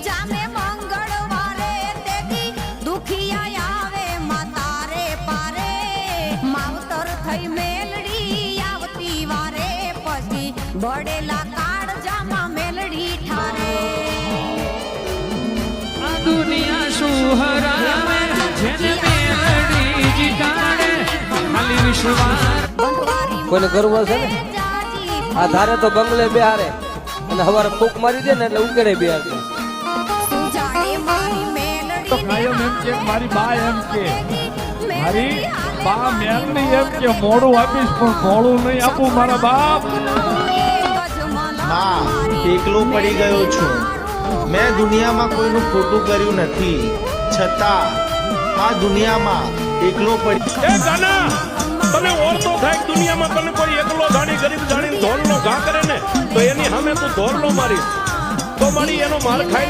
જામે મંગળવારે તેદી દુખિયા આવે માતારે પારે માવતર થઈ મેલડી આવતી વારે પછી બડેલા કાળ જામા મેલડી ઠારે આ દુનિયા શું હરાવે જેને મેલડી જીતાડે ખાલી વિશ્વાસ કોઈને ગર્વ છે ને આ ધારે તો બંગલે બેહારે અને હવારે ફૂક મારી દે ને એટલે ઉકેડે બેહાર દે તો કાયમ એમ કે મારી બા એમ કે મારી બા મેલની એમ કે મોડું આપીશ પણ મોડું નહીં આપું મારા બાપ માં એકલો પડી ગયો છું મેં દુનિયામાં કોઈનું ખોટું કર્યું નથી છતાં આ દુનિયામાં એકલો પડી એ ગાના તને ઓળતો થાય દુનિયામાં તને કોઈ એકલો જાણી ગરીબ જાણીને ધોરનો ઘા કરે ને તો એની સામે તું ધોરનો મારીશ તો મારી એનો માર ખાઈ